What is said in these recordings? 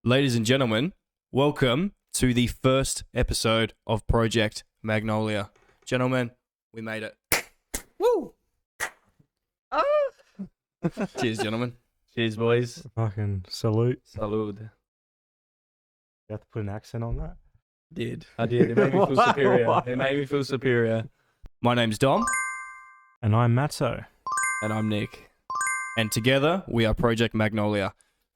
Ladies and gentlemen, welcome to the first episode of Project Magnolia. Gentlemen, we made it. Woo! Ah! Cheers, gentlemen. Cheers, boys. Fucking salute. Salud. You have to put an accent on that. I did. It made me feel superior. It made me feel superior. My name's Dom, And I'm Matzo. And I'm Nick. and together we are Project Magnolia.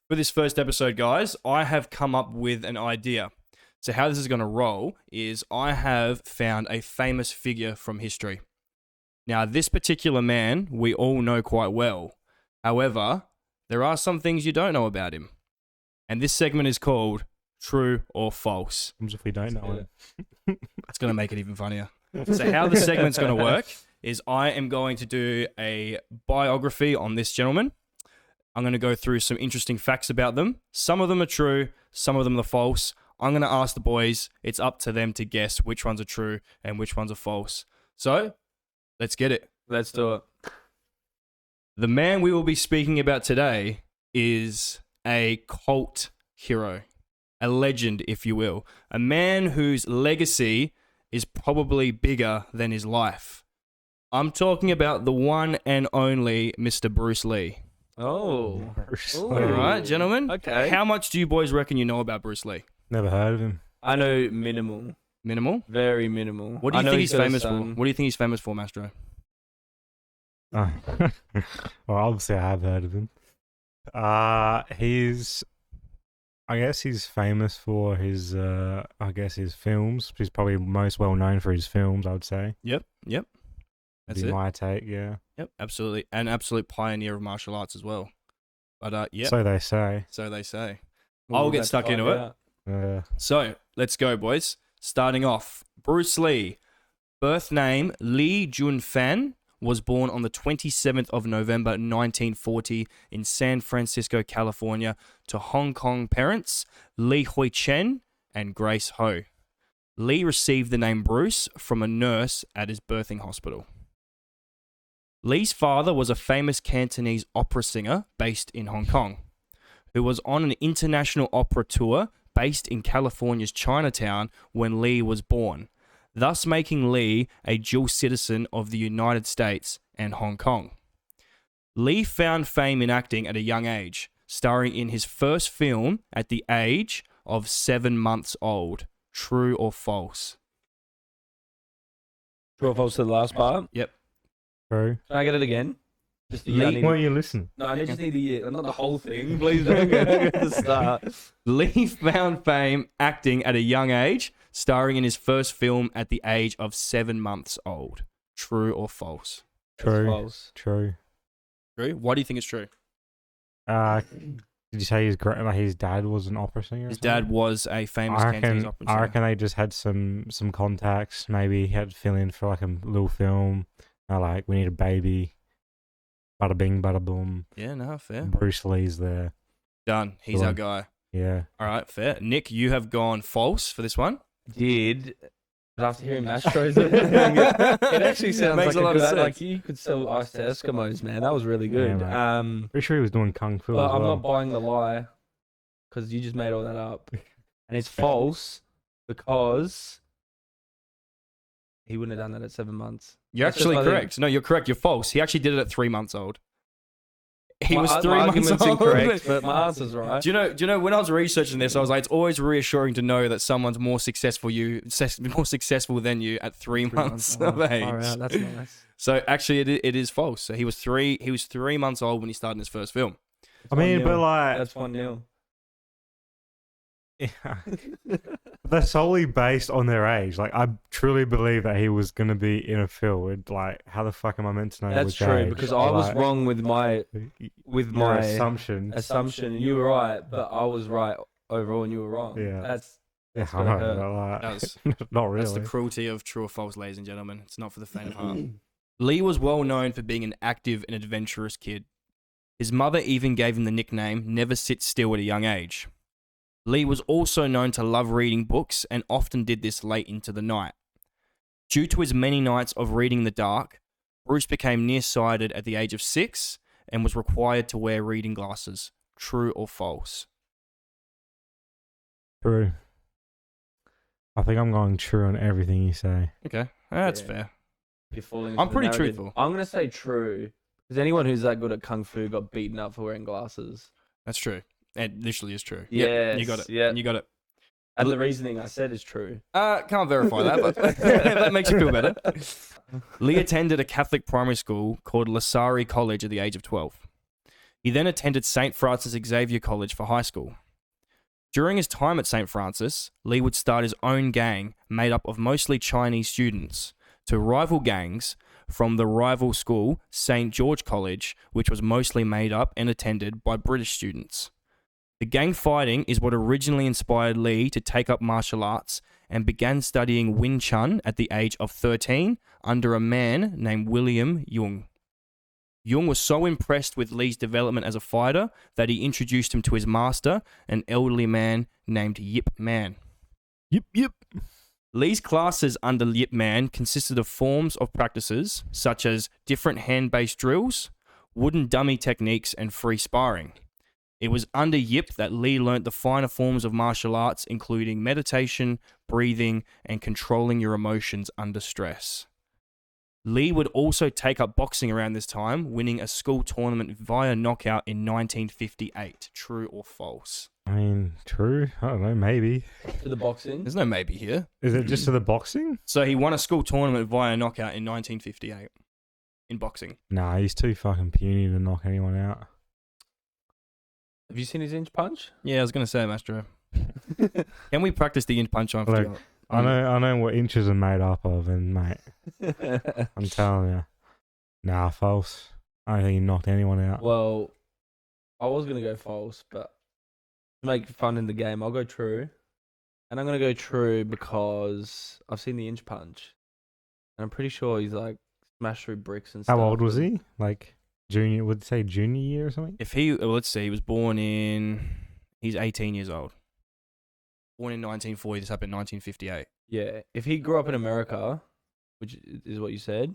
For this first episode, guys, I have come up with an idea. So how this is going to roll is I have found a famous figure from history. Now, this particular man we all know quite well. However, there are some things you don't know about him. And this segment is called True or False. Comes if we don't know it. That's going to make it even funnier. So how the segment's going to work is I am going to do a biography on this gentleman. I'm going to go through some interesting facts about them. Some of them are true, some of them are false. I'm going to ask the boys. It's up to them to guess which ones are true and which ones are false. So, let's get it. Let's do it. The man we will be speaking about today is a cult hero, a legend, if you will. A man whose legacy is probably bigger than his life. I'm talking about the one and only Mr. Bruce Lee. Oh. All right, gentlemen. Okay. How much do you boys reckon you know about Bruce Lee? Never heard of him. I know minimal. Minimal? Very minimal. What do you I know think he's got a famous for? son. What do you think he's famous for, Mastro? Oh. Well, obviously I have heard of him. I guess he's famous for his, his films. He's probably most well known for his films, I would say. Yep. That's Be it. my take, yeah. Yep, absolutely. An absolute pioneer of martial arts as well. But, yeah, So they say. so they say. Well, I'll get let's stuck find into it. out. So, let's go, boys. Starting off, Bruce Lee. Birth name, Lee Jun-fan, was born on the 27th of November 1940 in San Francisco, California, to Hong Kong parents, Li Hui Chen and Grace Ho. Lee received the name Bruce from a nurse at his birthing hospital. Lee's father was a famous Cantonese opera singer based in Hong Kong, who was on an international opera tour based in California's Chinatown when Lee was born, thus making Lee a dual citizen of the United States and Hong Kong. Lee found fame in acting at a young age, starring in his first film at the age of 7 months old. True or false? True or false to the last part? Yep. True. Can I get it again? Just the Lee- Why are you listening? No, I just need the not the whole thing. Please don't get the start. Lee found fame acting at a young age, starring in his first film at the age of 7 months old. True or false? True. False. True. True. Why do you think it's true? Did you say his dad was an opera singer? or His something? dad was a famous Cantonese opera I singer. reckon they just had some contacts. Maybe he had to fill in for like a little film. Like, we need a baby. Bada bing, bada boom. Yeah, no, fair. Bruce Lee's there. Done. He's Go our on. guy. Yeah. All right, fair. Nick, you have gone false for this one. Did. But after hearing Mastro's, it actually sounds Makes like a lot of good, sense. like you could sell ice to Eskimos, man. That was really good. Yeah, Pretty sure he was doing kung fu But as I'm well. not buying the lie because you just made all that up, and it's false because he wouldn't have done that at 7 months. You're That's just actually my thing. correct. No, you're correct. You're false. He actually did it at 3 months old. He was My 3 months argument's old. incorrect, but my answer's right. Do you know when I was researching this, I was like, it's always reassuring to know that someone's more successful than you at 3 months of age. Far out, that's nice. So actually, it is false. So he was 3 months old when he started his first film. I mean, but like, That's 1-0. they're solely based on their age. Like, I truly believe that he was gonna be in a film. Like, how the fuck am I meant to know? That's which true age? because I was Like, wrong with my your my assumptions. assumption, and you were right, but I was right overall, and you were wrong. Yeah. That's Yeah, I gotta know, hurt. but like, That's- not really. That's the cruelty of true or false, ladies and gentlemen. It's not for the faint of heart. Lee was well known for being an active and adventurous kid. His mother even gave him the nickname Never Sit Still at a young age. Lee was also known to love reading books and often did this late into the night. Due to his many nights of reading in the dark, Bruce became nearsighted at the age of 6 and was required to wear reading glasses. True or false? True. I think I'm going true on everything you say. Okay, that's Yeah. fair. You're falling I'm into the pretty narrative. truthful. I'm gonna say true. Because anyone who's that good at kung fu got beaten up for wearing glasses. That's true. It literally is true. Yes, Yep, you got it. yeah. You got it. And the reasoning I said is true. Can't verify that, but that makes you feel better. Lee attended a Catholic primary school called Lasari College at the age of 12. He then attended St. Francis Xavier College for high school. During his time at St. Francis, Lee would start his own gang made up of mostly Chinese students to rival gangs from the rival school, St. George College, which was mostly made up and attended by British students. The gang fighting is what originally inspired Lee to take up martial arts and began studying Wing Chun at the age of 13 under a man named William Jung. Jung was so impressed with Lee's development as a fighter that he introduced him to his master, an elderly man named Yip Man. Yep. Lee's classes under Yip Man consisted of forms of practices such as different hand-based drills, wooden dummy techniques, and free sparring. It was under Yip that Lee learnt the finer forms of martial arts, including meditation, breathing, and controlling your emotions under stress. Lee would also take up boxing around this time, winning a school tournament via knockout in 1958. True or false? I mean, true. I don't know. Maybe. To the boxing. There's no maybe here. Is it just to the boxing? So he won a school tournament via knockout in 1958 in boxing. Nah, he's too fucking puny to knock anyone out. Have you seen his inch punch? Yeah, I was going to say, Mastro. Can we practice the inch punch on? Look, I know what inches are made up of, and mate, I'm telling you, nah, false. I don't think he knocked anyone out. Well, I was gonna go false, but to make fun in the game, I'll go true. And I'm gonna go true because I've seen the inch punch, and I'm pretty sure he's like smashed through bricks and stuff. How old was he? Like junior? Would you say junior year or something? If he, let's see, he was born in, he's 18 years old. Born in 1940, this happened in 1958. Yeah, if he grew up in America, which is what you said,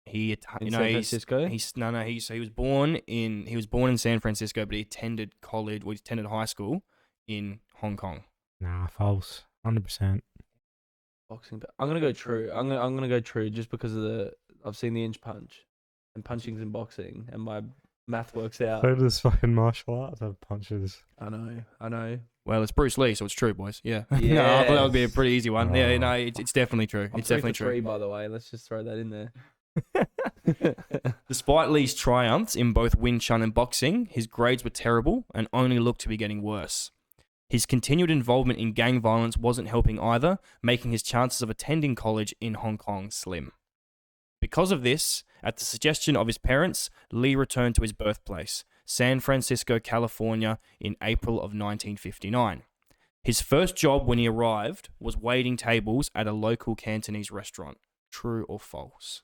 He, in you know, San Francisco. he was born in San Francisco, but he attended college, well, he attended high school in Hong Kong. Nah, false. 100%. Boxing, but I'm gonna go true. I'm gonna go true just because of I've seen the inch punch, and punching's in boxing, and my math works out. So does fucking martial arts have punches? I know. Well, it's Bruce Lee, so it's true, boys. Yeah. No, I thought that would be a pretty easy one. Yeah, no, it's definitely true. I'm It's 3 definitely for true. 3, by the way. Let's just throw that in there. Despite Lee's triumphs in both Wing Chun and boxing, his grades were terrible and only looked to be getting worse. His continued involvement in gang violence wasn't helping either, making his chances of attending college in Hong Kong slim. Because of this, at the suggestion of his parents, Lee returned to his birthplace, San Francisco, California, in April of 1959. His first job when he arrived was waiting tables at a local Cantonese restaurant. True or false?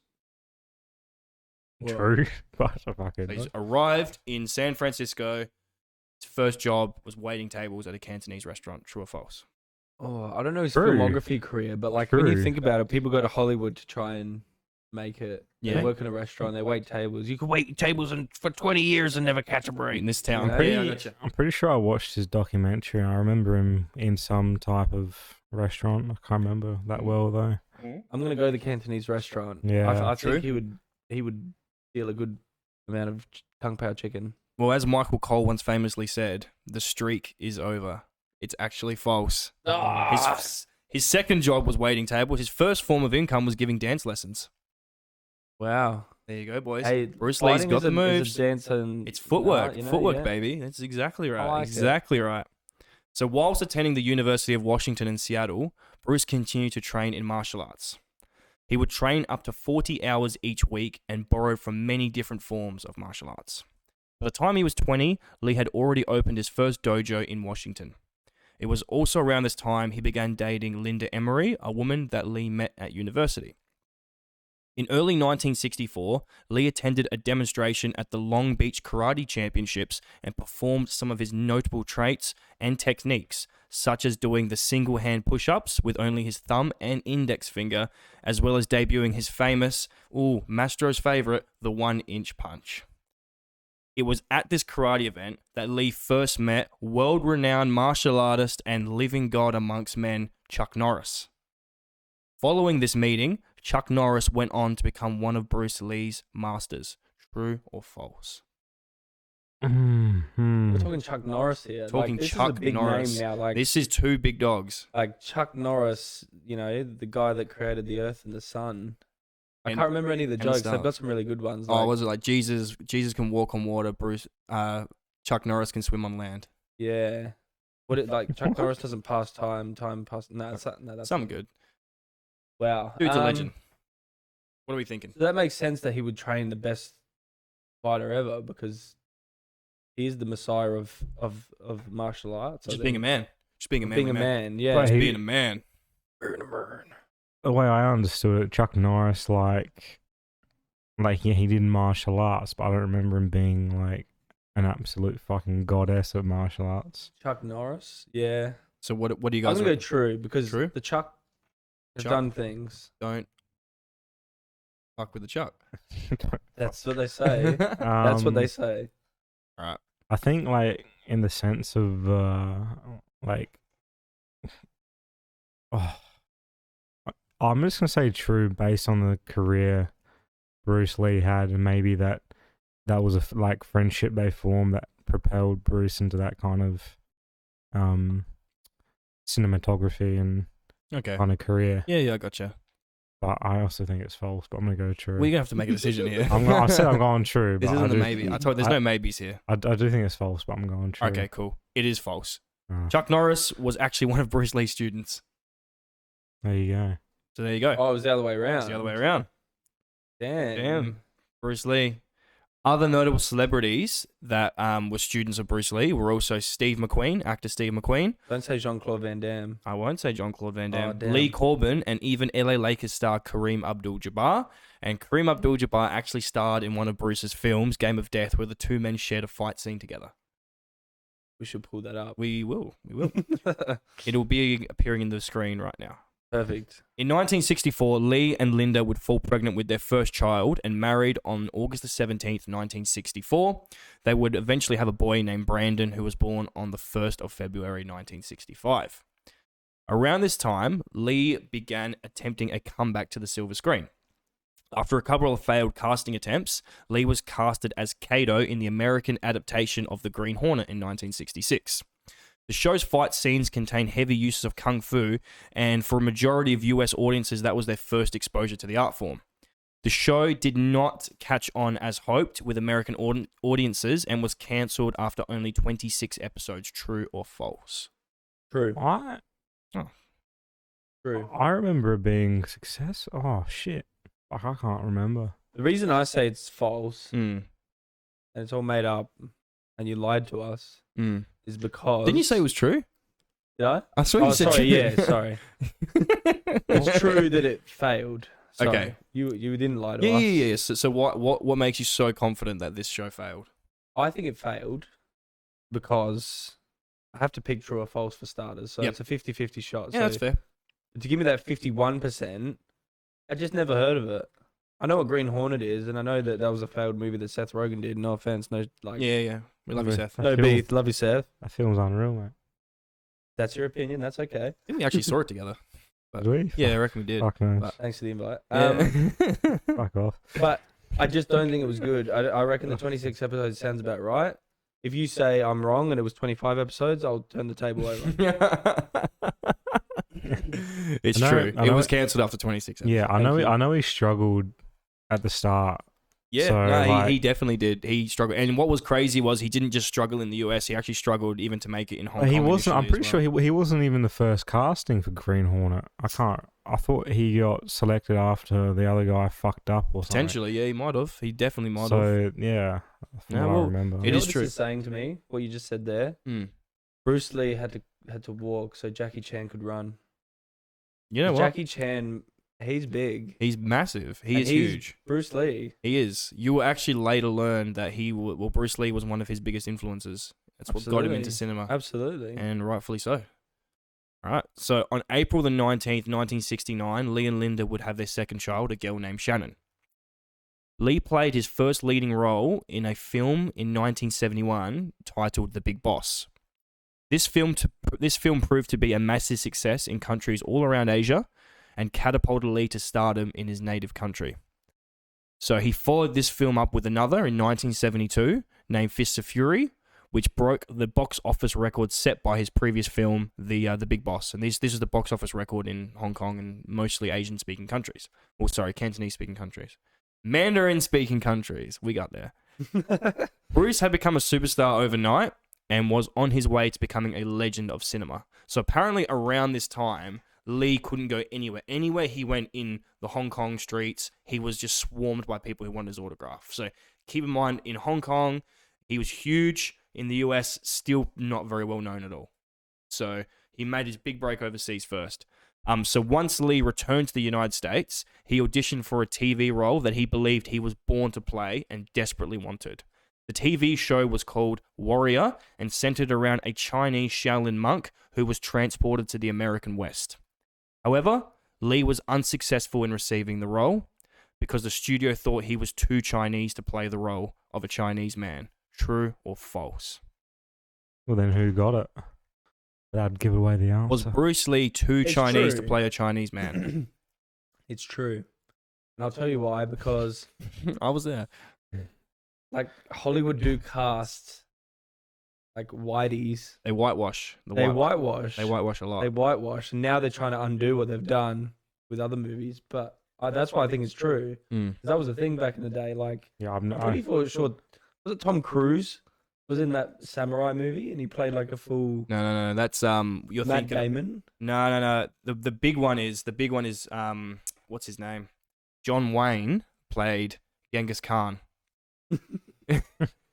True. But I fucking So he's arrived in San Francisco. His first job was waiting tables at a Cantonese restaurant. True or false? Oh, I don't know his True. filmography career, but like when you True. think about it, people go to Hollywood to try and make it. Yeah. They work in a restaurant, they wait tables. You can wait tables for 20 years and never catch a break. In this town. Yeah, pretty, Yeah, I gotcha. I'm pretty sure I watched his documentary and I remember him in some type of restaurant. I can't remember that well though. I'm gonna go to the Cantonese restaurant. Yeah. I True. think he would steal a good amount of kung pao chicken. Well, as Michael Cole once famously said, the streak is over. It's actually false. His second job was waiting tables. His first form of income was giving dance lessons. Wow. There you go, boys. Hey, Bruce Lee's fighting got is the a moves. dance and It's footwork. art, you know, Footwork, yeah. baby. That's exactly right. like it. Exactly right. So, whilst attending the University of Washington in Seattle, Bruce continued to train in martial arts. He would train up to 40 hours each week and borrowed from many different forms of martial arts. By the time he was 20, Lee had already opened his first dojo in Washington. It was also around this time he began dating Linda Emery, a woman that Lee met at university. In early 1964, Lee attended a demonstration at the Long Beach Karate Championships and performed some of his notable traits and techniques, such as doing the single hand push-ups with only his thumb and index finger, as well as debuting his famous, Mastro's favorite, the 1-inch punch. It was at this karate event that Lee first met world-renowned martial artist and living god amongst men, Chuck Norris. Following this meeting, Chuck Norris went on to become one of Bruce Lee's masters. True or false? We're talking Chuck Norris here. Talking this Chuck is a big Norris. name now. This is two big dogs. Like Chuck Norris, the guy that created the Earth and the Sun. I And- can't remember any of the and jokes. stuff. They've got some really good ones. Oh, was it like Jesus can walk on water, Chuck Norris can swim on land? Yeah. Chuck Norris doesn't pass time pass. No, that's Something good. Wow. Dude's a legend. What are we thinking? So that makes sense that he would train the best fighter ever because he is the messiah of martial arts. Just being a man. Just being a man. Being a man, yeah. Wait, Just he- being a man. The way I understood it, Chuck Norris, yeah, he did martial arts, but I don't remember him being like an absolute fucking goddess of martial arts. Chuck Norris, yeah. So what do you I'm guys gonna go reckon? true because True? the Chuck has Chuck. done things. Don't fuck with the Chuck. That's what they say. That's what they say. All right. I think, like, in the sense of, I'm just gonna say true based on the career Bruce Lee had, and maybe that was a friendship they formed that propelled Bruce into that kind of cinematography and Okay. kind of career. Yeah, I gotcha. But I also think it's false. But I'm gonna go true. We're gonna have to make a decision here. I said I'm going true. This but isn't I a do- maybe. I told there's no maybes here. I do think it's false, but I'm going true. Okay, cool. It is false. Ah, Chuck Norris was actually one of Bruce Lee's students. there you go. So there you go. Oh, it was the other way around. It's the other way around. Damn. Bruce Lee. Other notable celebrities that were students of Bruce Lee were also Steve McQueen, actor Steve McQueen. Don't say Jean-Claude Van Damme. I won't say Jean-Claude Van Damme. damn. Lee Corbin, and even LA Lakers star Kareem Abdul-Jabbar. And Kareem Abdul-Jabbar actually starred in one of Bruce's films, Game of Death, where the two men shared a fight scene together. We should pull that up. We will. It'll be appearing in the screen right now. Perfect. In 1964, Lee and Linda would fall pregnant with their first child and married on August the 17th, 1964. They would eventually have a boy named Brandon, who was born on the 1st of February, 1965. Around this time, Lee began attempting a comeback to the silver screen. After a couple of failed casting attempts, Lee was casted as Kato in the American adaptation of The Green Hornet in 1966. The show's fight scenes contain heavy uses of kung fu, and for a majority of US audiences, that was their first exposure to the art form. The show did not catch on as hoped with American audiences and was cancelled after only 26 episodes. True or false? True. True. I remember it being success. Oh shit! Like, I can't remember. The reason I say it's false Mm. and it's all made up and you lied to us Mm. is because... Didn't you say it was true? Did I? I saw Oh, you said sorry. true. Yeah, sorry. It's true that it failed. Sorry. Okay. You didn't lie to Yeah, us. yeah, yeah. So what makes you so confident that this show failed? I think it failed because I have to pick true or false for starters. So Yep. it's a 50-50 shot. Yeah, so that's fair. to give me that 51%, I just never heard of it. I know what Green Hornet is, and I know that was a failed movie that Seth Rogen did. No offense, no Yeah. We love you, Seth. no beef. Love you, Seth. That film's unreal, mate. That's your opinion. That's okay. I think we actually saw it together. Did we? Yeah, I reckon we did. Fuck knows. But- Thanks for the invite. Yeah. Fuck off. But I just don't think it was good. I reckon the 26 episodes sounds about right. If you say I'm wrong and it was 25 episodes, I'll turn the table over. It's I know- true. I It know- was cancelled after 26 episodes. Yeah, I Thank know. you. I know he struggled at the start. Yeah, So, no, like- he definitely did. He struggled. And what was crazy was he didn't just struggle in the US, he actually struggled even to make it in Hong Kong. He wasn't. I'm initially pretty as well. sure he wasn't even the first casting for Green Hornet. I thought he got selected after the other guy fucked up or something. Potentially, yeah, he might have. He definitely might have. So yeah, from Yeah, what well, I remember. it You know is what true. This is saying to me what you just said there. Mm. Bruce Lee had to walk so Jackie Chan could run. You know what? Jackie Chan, he's big. He's massive. He And is he's huge. Bruce Lee. He is. You will actually later learn that Bruce Lee was one of his biggest influences. That's what got him Absolutely. into cinema. Absolutely. And rightfully so. All right. So on April the 19th, 1969, Lee and Linda would have their second child, a girl named Shannon. Lee played his first leading role in a film in 1971 titled The Big Boss. This film proved to be a massive success in countries all around Asia and catapulted Lee to stardom in his native country. So he followed this film up with another in 1972 named Fists of Fury, which broke the box office record set by his previous film, The Big Boss. And this is the box office record in Hong Kong and mostly Asian-speaking countries. Cantonese-speaking countries. Mandarin-speaking countries. We got there. Bruce had become a superstar overnight and was on his way to becoming a legend of cinema. So apparently around this time, Lee couldn't go anywhere. Anywhere he went in the Hong Kong streets, he was just swarmed by people who wanted his autograph. So keep in mind, in Hong Kong, he was huge. In the US, still not very well known at all. So he made his big break overseas first. So once Lee returned to the United States, he auditioned for a TV role that he believed he was born to play and desperately wanted. The TV show was called Warrior and centered around a Chinese Shaolin monk who was transported to the American West. However, Lee was unsuccessful in receiving the role because the studio thought he was too Chinese to play the role of a Chinese man. True or false? Well, then who got it? That'd give away the answer. Was Bruce Lee too It's Chinese true. to play a Chinese man? It's true. And I'll tell you why, because I was there. like Hollywood do cast like whiteys. They whitewash. They whitewash. They whitewash a lot. They whitewash. And now they're trying to undo what they've done with other movies. But that's why I think it's true. Mm. 'Cause that was the thing back in the day. Like, Yeah, I'm pretty sure. Was it Tom Cruise was in that samurai movie and he played like a full No. That's you're Matt thinking. Damon? No. The big one is what's his name? John Wayne played Genghis Khan.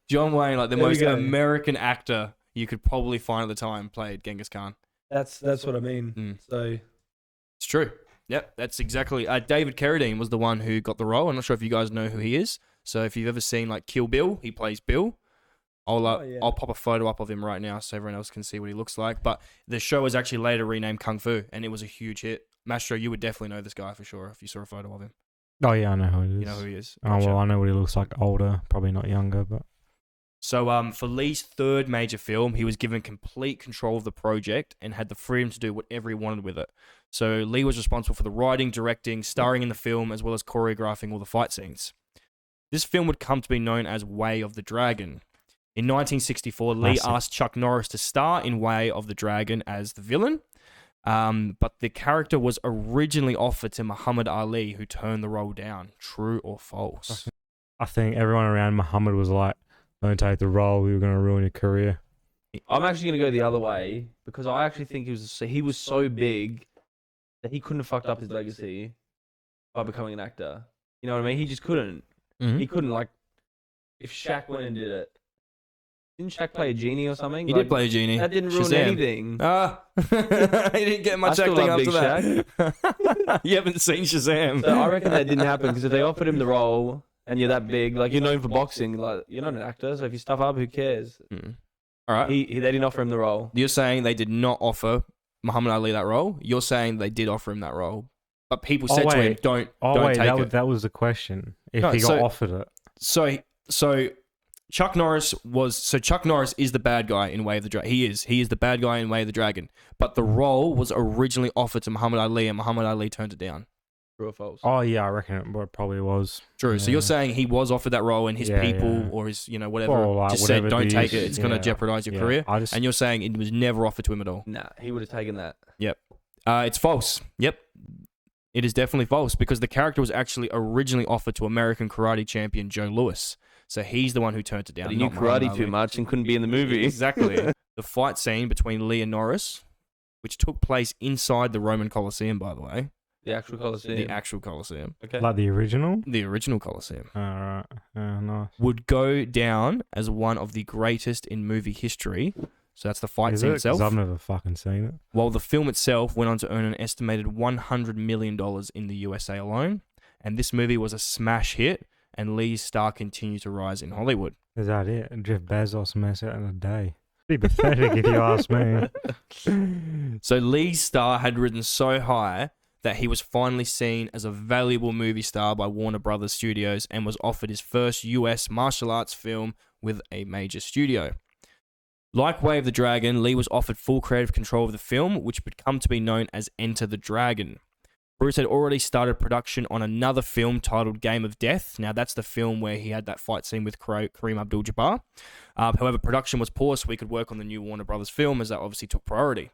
John Wayne, like the There we most go. American actor you could probably find at the time, played Genghis Khan. That's what I mean. Mm. So It's true. Yep, that's exactly. David Carradine was the one who got the role. I'm not sure if you guys know who he is. So if you've ever seen like Kill Bill, he plays Bill. yeah. I'll pop a photo up of him right now so everyone else can see what he looks like. But the show was actually later renamed Kung Fu, and it was a huge hit. Mastro, you would definitely know this guy for sure if you saw a photo of him. Oh yeah, I know who it is. You know who he is. Oh Gotcha. well, I know what he looks like. Older, probably not younger, but So for Lee's third major film, he was given complete control of the project and had the freedom to do whatever he wanted with it. So Lee was responsible for the writing, directing, starring in the film, as well as choreographing all the fight scenes. This film would come to be known as Way of the Dragon. In 1964, Lee Classic. asked Chuck Norris to star in Way of the Dragon as the villain, but the character was originally offered to Muhammad Ali, who turned the role down. True or false? I think everyone around Muhammad was like, "Don't take the role. You're going to ruin your career." I'm actually gonna go the other way because I actually think he was so big that he couldn't have fucked up his legacy by becoming an actor. You know what I mean? He just couldn't. Mhm. He couldn't, like, if Shaq went and did it. Didn't Shaq play a genie or something? He Like, did play a genie. That didn't ruin Shazam. anything. Ah, he didn't get much I still acting love after Big that. You haven't seen Shazam. So I reckon that didn't happen because if they offered him the role and you're that big, like you're known for boxing, like you're not an actor, so if you stuff up, who cares? Mm. All right. They didn't offer him the role. You're saying they did not offer Muhammad Ali that role. You're saying they did offer him that role, but people said to him, wait. "Don't Wait, take it." that was the question. If No, he got so- offered it, So Chuck Norris is the bad guy in Way of the Dragon. He is the bad guy in Way of the Dragon. But the role was originally offered to Muhammad Ali, and Muhammad Ali turned it down. True or false? oh yeah, I reckon it probably was. True. So Yeah. you're saying he was offered that role, and his Yeah, people yeah. or his whatever Or, like, just whatever said, "Don't it take is, it. It's going to yeah. jeopardize your Yeah, career." I just And you're saying it was never offered to him at all. Nah, he would have taken that. It's false. Yep. It is definitely false because the character was actually originally offered to American karate champion Joe Louis. So he's the one who turned it down. But he knew not Muhammad karate Ali. too much and couldn't be in the movie. Exactly. The fight scene between Lee and Norris, which took place inside the Roman Colosseum, by the way. The actual Colosseum. The actual Colosseum. Okay. like the original. The original Colosseum. All right, nice. Would go down as one of the greatest in movie history. So that's the fight Is scene it? 'Cause itself. I've never fucking seen it. While the film itself went on to earn an estimated $100 million in the USA alone. And this movie was a smash hit, and Lee's star continued to rise in Hollywood. Is that it? Jeff Bezos mess out in a day. Be pathetic if you ask me. So Lee's star had risen so high that he was finally seen as a valuable movie star by Warner Brothers Studios and was offered his first US martial arts film with a major studio. Like Way of the Dragon, Lee was offered full creative control of the film, which would come to be known as Enter the Dragon. Bruce had already started production on another film titled Game of Death. Now, that's the film where he had that fight scene with Kareem Abdul-Jabbar. However, production was poor, so he could work on the new Warner Brothers film, as that obviously took priority.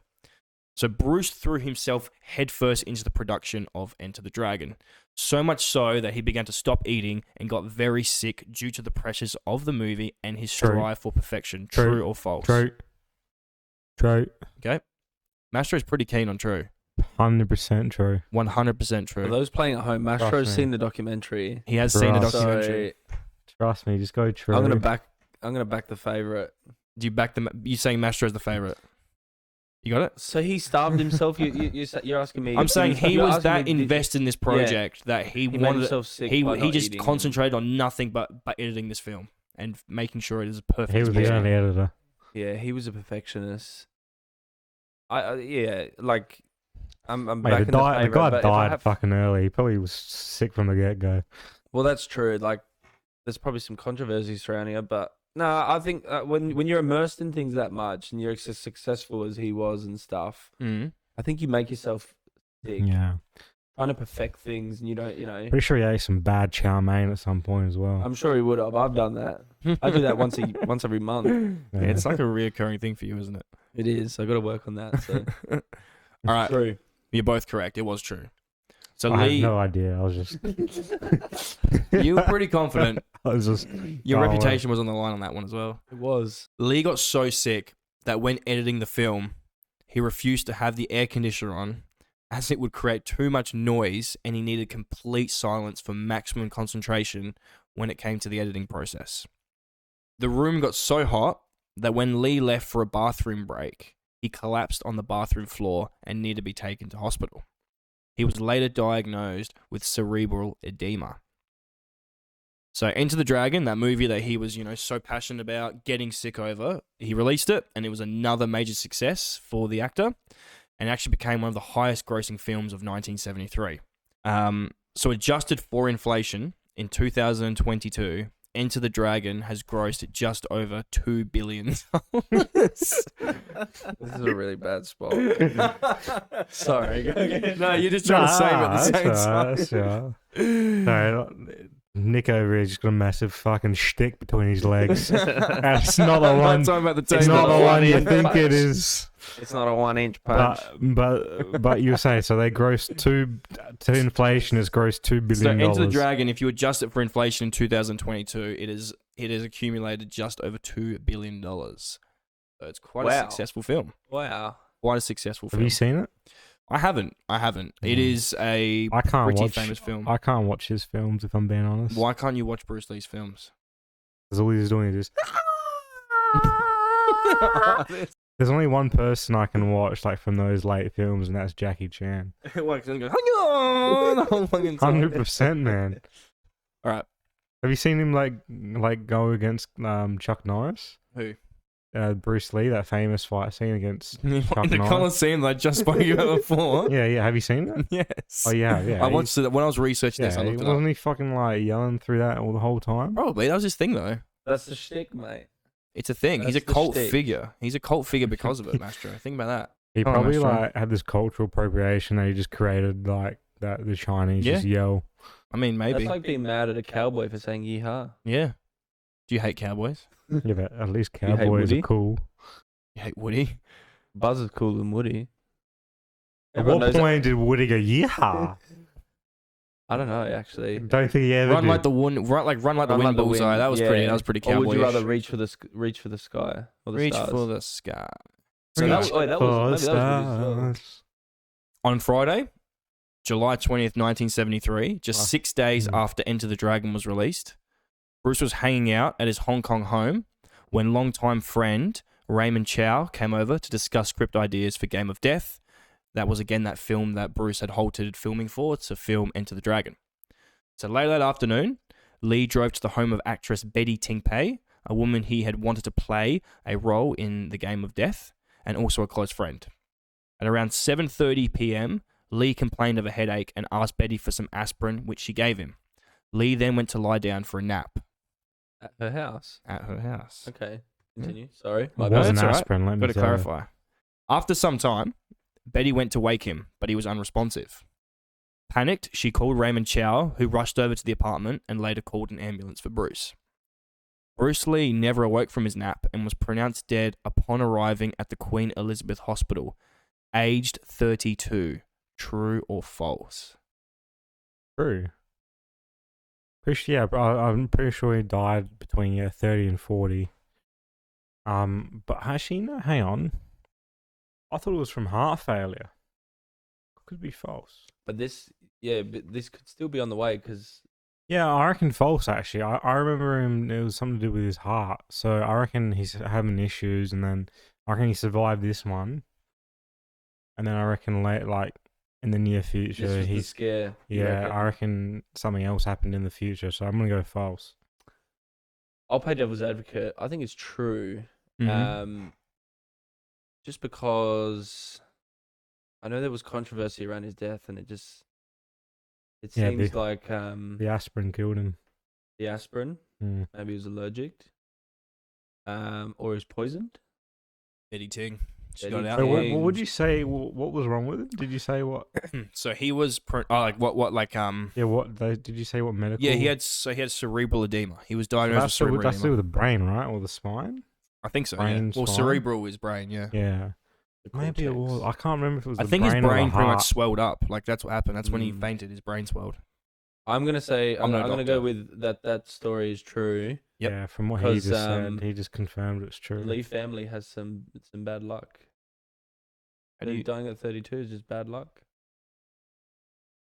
So Bruce threw himself headfirst into the production of Enter the Dragon. So much so that he began to stop eating and got very sick due to the pressures of the movie and his strive for perfection. True or false? True. Okay. Mastro's pretty keen on true. 100% true. 100% true. For those playing at home, Mastro's Trust me. seen the documentary. He has seen the Trust. documentary. Trust me, just go true. I'm gonna back the favorite. Do you back the? You saying Mastro's the favorite? You got it. So he starved himself. You're asking me. I'm saying he you're was asking that me, invested in this project that he made wanted. himself sick. He by not just eating. concentrated on nothing but editing this film and making sure it is perfect. He was as the possible. only editor. Yeah, he was a perfectionist. Like I'm Mate, back the in the guy favorite. But if I died have, fucking early. He probably was sick from the get-go. well, that's true. Like, there's probably some controversy surrounding it, but no, I think when you're immersed in things that much and you're as successful as he was and stuff, Mm. I think you make yourself sick. Yeah. Trying to perfect things, and you don't, Pretty sure he ate some bad chow mein at some point as well. I'm sure he would have. I've done that. I do that once every month. Yeah, it's like a reoccurring thing for you, isn't it? It is. I got to work on that. So. All right, True. you're both correct. It was true. So I Lee, had no idea. I was just. you were pretty confident. I was just. Your going reputation was on the line on that one as well. It was. Lee got so sick that when editing the film, he refused to have the air conditioner on, as it would create too much noise, and he needed complete silence for maximum concentration when it came to the editing process. The room got so hot that when Lee left for a bathroom break, he collapsed on the bathroom floor and needed to be taken to hospital. He was later diagnosed with cerebral edema. So Enter the Dragon, that movie that he was, so passionate about getting sick over, he released it, and it was another major success for the actor, and actually became one of the highest grossing films of 1973. So adjusted for inflation, in 2022, Enter the Dragon has grossed just over $2 billion. This is a really bad spot. Sorry. No, you're just trying to save it at the same time. Sorry, Nick over here just got a massive fucking shtick between his legs. And it's not the one. Talking about the It's not the one you 1-inch think punch. it is. It's not a 1-inch punch. But you were saying so they grossed to inflation has grossed $2 So billion. Enter the Dragon, if you adjust it for inflation in 2022, it has accumulated just over $2 billion. So it's quite a Wow. successful film. Wow. Quite a successful Have film. you seen it? I haven't. It is a I can't pretty watch. famous film. I can't watch his films if I'm being honest. Why can't you watch Bruce Lee's films? Because all he's doing is just. There's only one person I can watch like from those late films, and that's Jackie Chan. 100%, man. All right. Have you seen him like go against Chuck Norris? Who? Bruce Lee, that famous fight scene against In Chuck the Norris. Coliseum that I just spoke about before. Yeah. Have you seen that? Yes. Oh yeah. I watched it when I was researching this. I looked it up. Wasn't he fucking like yelling through that all the whole time? Probably. That was his thing, though. That's the shtick, mate. It's a thing. He's a That's the cult shtick. figure. He's a cult figure because of it, Mastro. Think about that. He Come on, probably Maestro. like had this cultural appropriation that he just created, like that the Chinese Yeah. just yell. I mean, maybe. That's like being mad at a cowboy for saying yeehaw. Yeah. Do you hate cowboys? Yeah, but at least You hate cowboys are Woody? cool. You hate Woody? Buzz is cooler than Woody. At Everyone what knows that- point did Woody go yeehaw? I don't know, actually. Don't think he ever Run did. like the wind, run like the Run wind like the bullseye. wind, That was yeah. pretty. That was pretty Or cowboyish. would you rather reach for the sky or the Reach stars? for the sky. So Reach that was, for maybe that was Woody's song. stars. On Friday, July 20th, 1973, just Oh. 6 days Mhm. after Enter the Dragon was released, Bruce was hanging out at his Hong Kong home when longtime friend Raymond Chow came over to discuss script ideas for Game of Death. That was again that film that Bruce had halted filming for to film Enter the Dragon. So late that afternoon, Lee drove to the home of actress Betty Ting Pei, a woman he had wanted to play a role in the Game of Death, and also a close friend. At around 7:30 p.m., Lee complained of a headache and asked Betty for some aspirin, which she gave him. Lee then went to lie down for a nap At her house. at her house. Okay. Continue. Sorry. My It bad. wasn't that's all right. aspirin, let me Got to tell you. clarify. After some time, Betty went to wake him, but he was unresponsive. Panicked, she called Raymond Chow, who rushed over to the apartment and later called an ambulance for Bruce. Bruce Lee never awoke from his nap and was pronounced dead upon arriving at the Queen Elizabeth Hospital, aged 32. True or false? True. I'm pretty sure he died between 30 and 40. But actually, no, hang on. I thought it was from heart failure. Could be false. But this could still be on the way because Yeah, I reckon false actually. I remember him, it was something to do with his heart. So I reckon he's having issues, and then I reckon he survived this one. And then I reckon in the near this future was the he's scare. you yeah, reckon? I reckon something else happened in the future, so I'm gonna go false. I'll play devil's advocate. I think it's true. Just because I know there was controversy around his death, and it Yeah, seems like The aspirin killed him. the aspirin. Mm. Maybe he was allergic. Or he was poisoned. Betty Ting. She Betty got out. So Ting. what would you say? What was wrong with him? Did you say what? So he was Yeah, did you say what medical? yeah, he had cerebral edema. He was So diagnosed with that's cerebral to do edema. with the brain, right, or the spine? I think so. brain, Yeah. Well, spine? cerebral is brain. Yeah. Yeah, The maybe it was. cortex. I can't remember if it was. I the think his brain or brain the pretty heart. much swelled up. Like that's what happened. That's when he Mm. fainted. His brain swelled. I'm gonna say I'm no gonna doctor. go with that story is true. Yep. Yeah, from what he 'Cause, just said, he just confirmed it's The true. Lee family has some bad luck. How do you- Dying at 32 is just bad luck.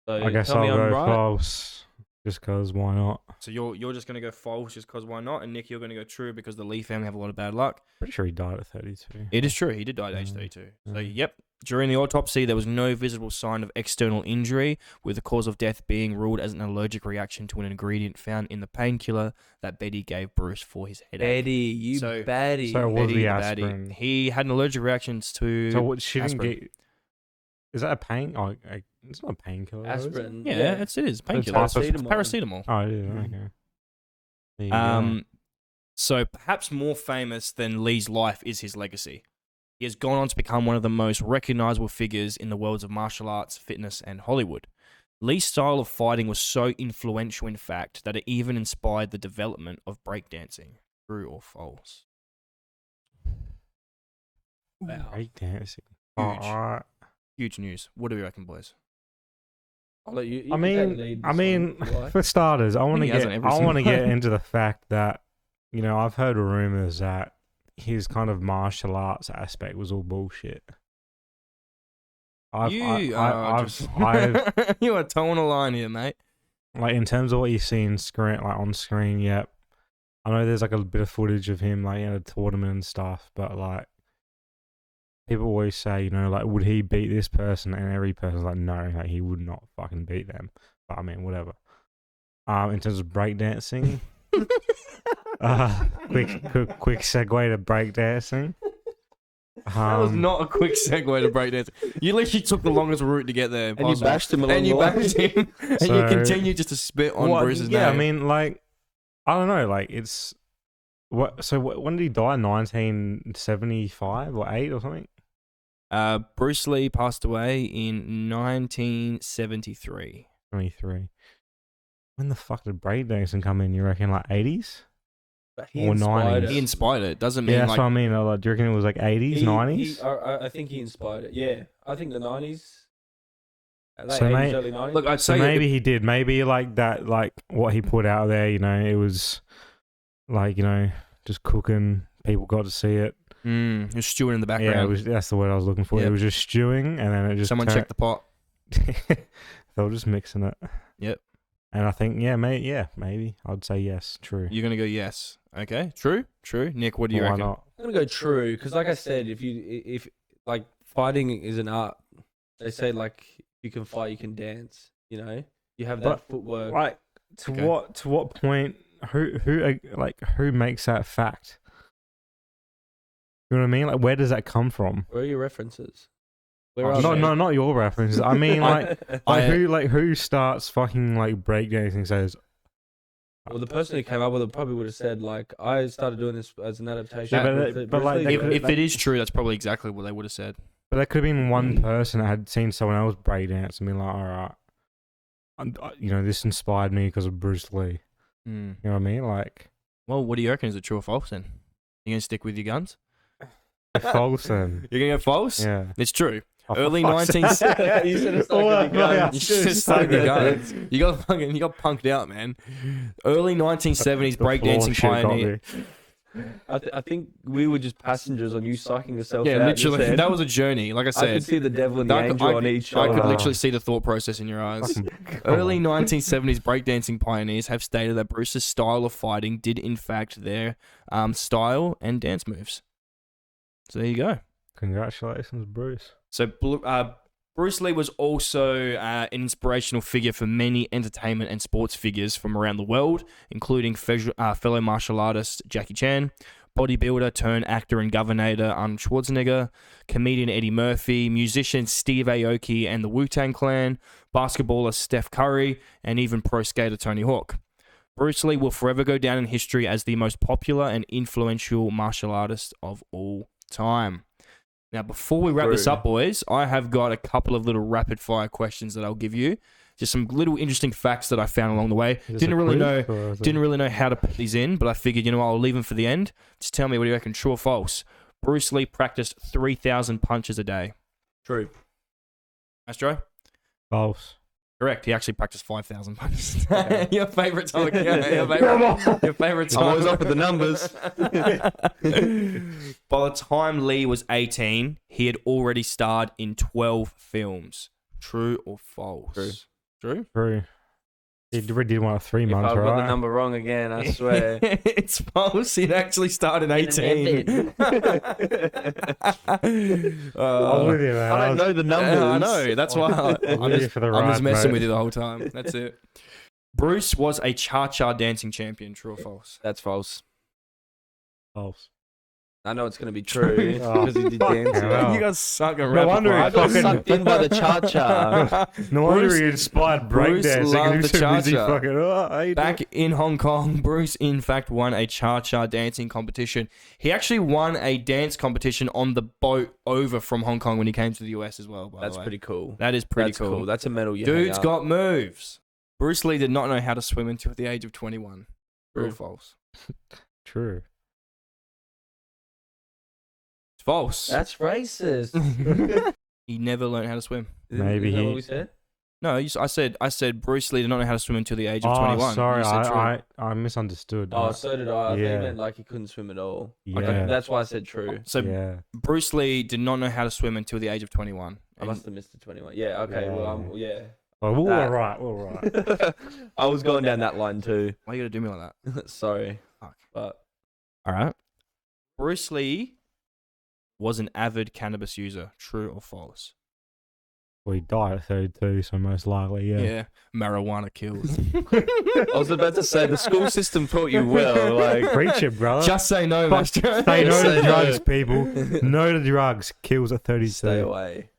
So I guess tell I'll me go I'm right. false, just because why not? So you're just gonna go false just because why not? And Nick, you're gonna go true because the Lee family have a lot of bad luck. Pretty sure he died at 32. It is true. He did die at age Mm. 32. So Mm. yep. During the autopsy, there was no visible sign of external injury, with the cause of death being ruled as an allergic reaction to an ingredient found in the painkiller that Betty gave Bruce for his headache. Betty, you So- baddie. So it was Betty the baddie. aspirin. He had an allergic reaction to. So what? She didn't aspirin. get. Is that a pain? Oh, it's not a painkiller. though, is it? Aspirin. Yeah, it is painkiller. type of- It's paracetamol. Oh, it is. Mm. Okay. There you go. So perhaps more famous than Lee's life is his legacy. He has gone on to become one of the most recognizable figures in the worlds of martial arts, fitness, and Hollywood. Lee's style of fighting was so influential, in fact, that it even inspired the development of breakdancing. True or false? Wow. Breakdancing. Huge. Alright. Huge news. What do you reckon, boys? I'll let you I can take the mean, lead I this mean, one if you like. for starters, I want to he get hasn't every I want to single get one. into the fact that I've heard rumors that his kind of martial arts aspect was all bullshit. I've You are towing a line here, mate. like in terms of what you see in screen, like on screen. Yep, I know there's like a bit of footage of him like in a tournament and stuff, but like people always say, like would he beat this person? And every person's like, no, like he would not fucking beat them. But I mean, whatever. In terms of breakdancing, quick segue to breakdancing. That was not a quick segue to breakdancing. You literally took the longest route to get there. And you possible. bashed him along And you the way. bashed him. And you So- continue just to spit on Bruce's yeah, name. I mean, like, I don't know, like it's what. So when did he die? 1975 or 8 or something? Bruce Lee passed away in 1973. 23. When the fuck did breakdancing come in? You reckon like 80s? But he or inspired 90s. it. He inspired it. Doesn't mean Yeah, that's like what I mean. Like, do you reckon it was like 80s, 90s? I think he inspired it. Yeah, I think the 90s. Late So 80s, may- early 90s. look. I'd So say maybe he did. Maybe like that, like what he put out there. It was like just cooking. People got to see it. you're stewing in the Yeah, background. that's the word I was looking for. Yep. It was just stewing, and then it just Someone turned- check the pot. They were just mixing it. Yep. And I think, maybe. I'd say yes, true. You're gonna go yes. Okay. True. Nick, what do you Why reckon? not? I'm gonna go true because, like I said, if like fighting is an art, they say like you can fight, you can dance. You have that But, footwork. Like Okay. to what point? Who makes that fact? You know what I mean? Like, where does that come from? Where are your references? Where Oh, are No, they? no, not your references. I mean, I- who starts fucking like breakdancing and says, Well, the person who came up with it probably would have said, like, I started doing this as an adaptation. Yeah, of but Bruce like, Lee, they If, could- if it is true, that's probably exactly what they would have said. but there could have been one person that had seen someone else breakdance and been like, all right, this inspired me because of Bruce Lee. Mm. You know what I mean? Like, Well, what do you reckon? Is it true or false then? You gonna stick with your guns? false then. You're gonna go false? Yeah. It's true. Oh, for Early fuck's 19 sake. You should have stuck with your guns. You should have stuck with your guns. You got punked out, man. Early 1970s The floor breakdancing shit got pioneer. me. I think we were just passengers on you psyching yourself out. Yeah, literally. just then. That was a journey. Like I I said, could see the devil and the I could- angel on each I could shoulder. literally see the thought process in your eyes. Fucking- Early 1970s breakdancing pioneers have stated that Bruce's style of fighting did in fact their style and dance moves. So there you go. Congratulations, Bruce. So Bruce Lee was also an inspirational figure for many entertainment and sports figures from around the world, including fellow martial artist Jackie Chan, bodybuilder turned actor and governor Arnold Schwarzenegger, comedian Eddie Murphy, musician Steve Aoki and the Wu-Tang Clan, basketballer Steph Curry, and even pro skater Tony Hawk. Bruce Lee will forever go down in history as the most popular and influential martial artist of all time. Now, before we wrap this True. up, boys, I have got a couple of little rapid fire questions that I'll give you. Just some little interesting facts that I found along the way. Is this Didn't a really quiz know or is it- Didn't really know how to put these in, but I figured, I'll leave them for the end. Just tell me what do you reckon, true or false? Bruce Lee practiced 3,000 punches a day. True. Astro? False. Correct. He actually practiced 5,000 punches. Okay. Your favorite time. Your favorite time. I'm always up with the numbers. By the time Lee was 18, he had already starred in 12 films. True or false? True. True? True. He did one of 3 If months, I've got the right? number wrong again, I swear. It's false. He'd actually started 18. I was with you, man. I don't know the numbers. I know. That's why I'm with you just, for the I'm just ride, messing mate. with you the whole time. That's it. Bruce was a cha-cha dancing champion. True or false? That's false. False. I know it's going to be true Oh, because he did fucking dancing. hell. You guys suck at No rapid wonder fire. I got fucking- sucked in by the cha-cha. No wonder Bruce- he inspired Bruce breakdancing. loved He was the too busy cha-cha. fucking. Oh, how you Back doing? in Hong Kong, Bruce in fact won a cha-cha dancing competition. He actually won a dance competition on the boat over from Hong Kong when he came to the US as well. By That's the way. pretty cool. That is pretty That's cool. That's a medal you hang Dude's up. got moves. Bruce Lee did not know how to swim until the age of 21. True or True. false? True. It's false. That's racist. He never learned how to swim. Maybe Is that he- what we said? No, I said Bruce Lee did not know how to swim until the age of Oh, 21. sorry. You said true. I misunderstood. Oh, so did I. I thought you Yeah. meant like he couldn't swim at all. Yeah. Okay, that's why I said true. So yeah. Bruce Lee did not know how to swim until the age of 21. I must have missed the 21. Yeah, okay. Well, yeah. Oh, we're That- all right. We're all right. I was going down that line too. Why you gotta do me like that? Sorry. Fuck. But All right. Bruce Lee was an avid cannabis user. True or false? Well, he died at 32, so most likely, yeah. Marijuana kills. I was about to say the school system taught you well. Like, Preach it, brother. Just say no, Fuck, Master. Say no Say to no. drugs, people. No to drugs. Kills at 32. stay away.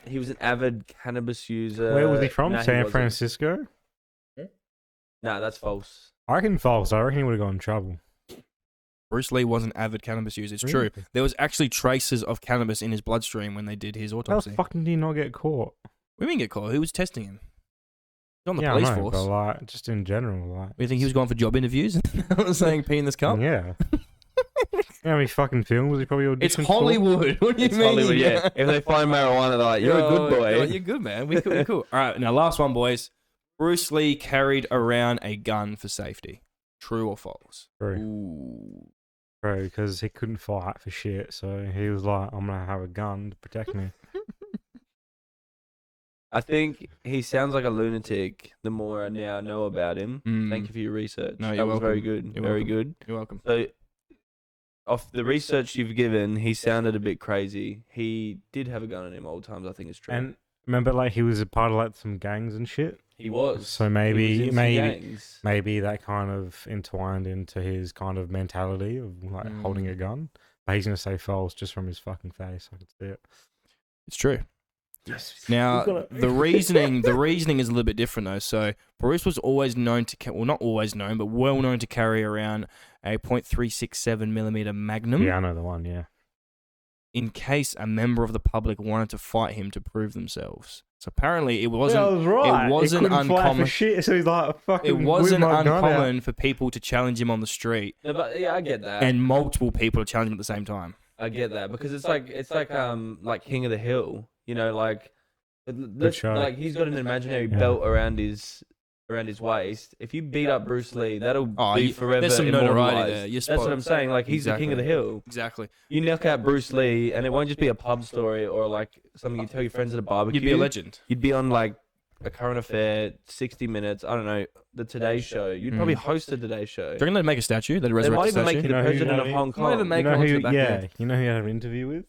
He was an avid cannabis user. Where was he from? No, San wasn't. Francisco? No, that's false. I reckon false. I reckon he would have got in trouble. Bruce Lee was an avid cannabis user. It's true. Really? There was actually traces of cannabis in his bloodstream when they did his How autopsy. the fucking did he not get caught? We didn't get caught. Who was testing him? He was on the Yeah, police I know, force. but like, just in general, like. You think he was going for job interviews and saying pee in this cup? Yeah. How many fucking films was he probably auditioned It's for? Hollywood. What do you It's mean? Hollywood, yeah. If they find marijuana, they're like, you're a good boy. You're good, man. We're cool. All right, now last one, boys. Bruce Lee carried around a gun for safety. True or false? True. Ooh. Bro, because he couldn't fight for shit, so he was like, I'm gonna have a gun to protect me. I think he sounds like a lunatic the more I now know about him. Thank you for your research. No, that you're was very welcome. good. You're very welcome. good. You're welcome. So, off the research you've given, he sounded a bit crazy. He did have a gun on him old times, I think it's true. And remember, like, he was a part of like some gangs and shit. he was. So He was maybe, in some gangs. maybe that kind of entwined into his kind of mentality of like holding a gun. But he's gonna say false just from his fucking face. I could see it. It's true. Yes. Now, the reasoning is a little bit different though. So Bruce was always known to, well, not always known, but well known to carry around a .367 millimeter Magnum Yeah, I know the one. Yeah. in case a member of the public wanted to fight him to prove themselves. So apparently, it wasn't. I was right. It wasn't couldn't fly uncommon. for shit, so he's like, fucking. It wasn't whip my gun out. uncommon for people to challenge him on the street, No, but yeah, I get that. and multiple people to challenge him at the same time. I get that because it's like King of the Hill, you know, like show. like he's got an imaginary belt around his waist. If you beat up Bruce Lee, that'll be forever. There's some notoriety immortalized. there. You're That's spot- what I'm saying. Like he's the king of the hill. Exactly. You knock out Bruce Lee, and it won't just be a pub story or like something you tell your friends at a barbecue. You'd be a legend. You'd be on like a current affair, 60 Minutes. I don't know, the Today Show. You'd probably host the Today Show. Do you reckon they'd make a statue? They'd They resurrect might a even make statue? you the You know who- president you of know- Hong Might Kong. even make You know one to who? the back Yeah, end. you know who you had an interview with?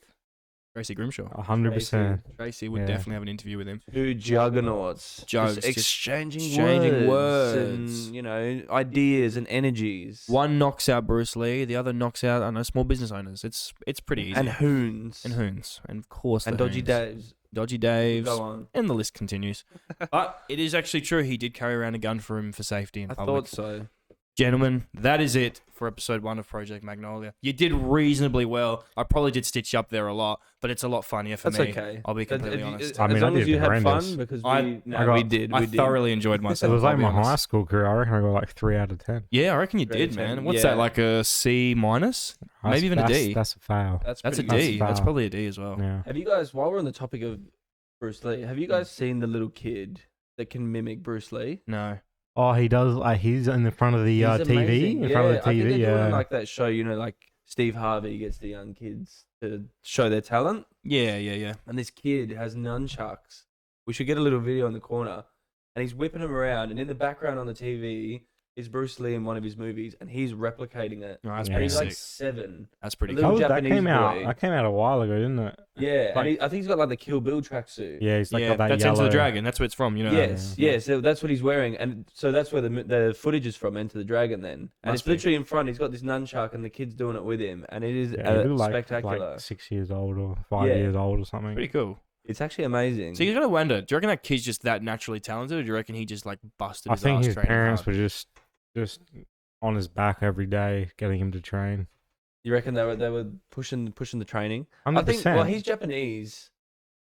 Tracy Grimshaw. 100%. Tracy would Yeah. definitely have an interview with him. Two juggernauts, Jugs, just just exchanging words and ideas and energies. One knocks out Bruce Lee, the other knocks out, I don't know, small business owners. It's pretty easy. and hoons And Hoons. And of course and the Dodgy Hoons. Daves. Dodgy Daves. Go on. And the list continues. But it is actually true. He did carry around a gun for him for safety in I public. thought so. Gentlemen, that is it for episode 1 of Project Magnolia. You did reasonably well. I probably did stitch you up there a lot, but it's a lot funnier for That's me. okay. I'll be But completely if you- honest. I mean, as I long as did you had horrendous. fun, because I we got- did. I thoroughly enjoyed It myself. was like I'll be my honest. high school career. I reckon I got like 3 out of 10. Yeah, I reckon you Very did, man. ten. What's Yeah. that, like a C minus? Maybe even a D. That's a fail. That's That's a pretty D. good. That's foul. probably a D as well. Yeah. Have you guys, while we're on the topic of Bruce Lee, have you guys seen the little kid that can mimic Bruce Lee? No. Oh, he does. Like he's in the front of the He's TV. amazing. In front of the I think TV. they're doing Yeah. like that show, like Steve Harvey gets the young kids to show their talent, Yeah, yeah, yeah. and this kid has nunchucks. We should get a little video in the corner, and he's whipping them around, and in the background on the TV is Bruce Lee in one of his movies, and he's replicating it. No, that's Yeah. And pretty he's sick. like 7. That's pretty a cool. little that Japanese came out. boy. That came out a while ago, didn't it? Yeah, Like- and I think he's got like the Kill Bill tracksuit. Yeah, he's like Yeah, got that that's yellow. Enter the Dragon. That's where it's from, you know. Yes, yes, so that's what he's wearing, and so that's where the footage is from, Enter the Dragon. Then, and Must it's be. literally in front. He's got this nunchuck, and the kid's doing it with him, and it is Yeah, he looked spectacular. like 6 years old or 5 Yeah. years old or something. Pretty cool. It's actually amazing. So you gotta wonder, do you reckon that kid's just that naturally talented, or do you reckon he just like busted I his think ass his training parents hard? were just on his back every day, getting him to train. You reckon they were pushing the training? 100%. I think. Well, he's Japanese,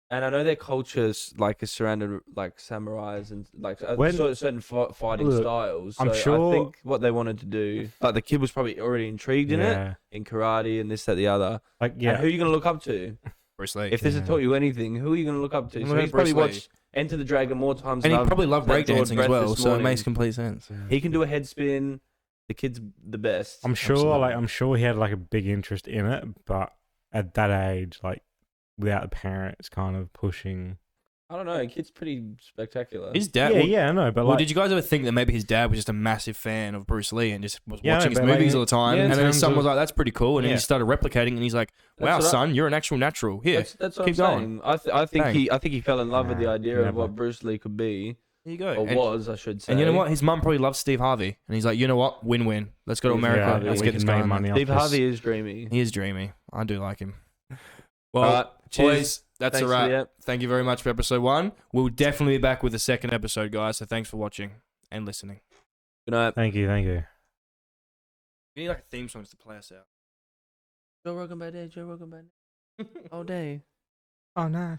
and I know their culture's like is surrounded like samurais and like certain fighting Look, styles. I'm So sure- I think what they wanted to do, like the kid was probably already intrigued in it, Yeah. in karate and this, that, the other. Like And yeah. who are you gonna look up to? Bruce Lee. If this has Yeah. taught you anything, who are you gonna look up to? I'm So gonna he's go Bruce probably Lee. watched Enter the Dragon more times and than he probably loved than George breakdancing as Brett well, this so it morning. makes complete sense. He can do a head spin. The kid's the best. I'm sure, Absolutely. I'm sure he had like a big interest in it, but at that age, like without the parents kind of pushing. I don't know. Kid's pretty spectacular. His dad. yeah, well, yeah, I know, but well, like, did you guys ever think that maybe his dad was just a massive fan of Bruce Lee and just was Yeah, watching his but like, movies all the time? yeah, in and then his terms son was of- like, "That's pretty cool," and then Yeah. he started replicating, and he's like, "Wow, That's what son, you're an actual natural." Here, That's what keep I'm going. saying. I think Bang. I think he fell in love with the Nah, idea of never. what Bruce Lee could be, here you go. or And, was, I should say. and you know what? His mum probably loves Steve Harvey, and he's like, "You know what? Win-win. Let's go to Steve America. Harvey. Let's we get can this make guy money off Steve this. Harvey is dreamy. He is dreamy. I do like him. Well, Alright, cheers. boys, that's Thanks a for wrap. the app. Thank you very much for episode 1. We'll definitely be back with the second episode, guys. So thanks for watching and listening. Good night. thank you. We need like a theme song to play us out. Joe Rogan by day. Joe Rogan by night. All day. Oh no.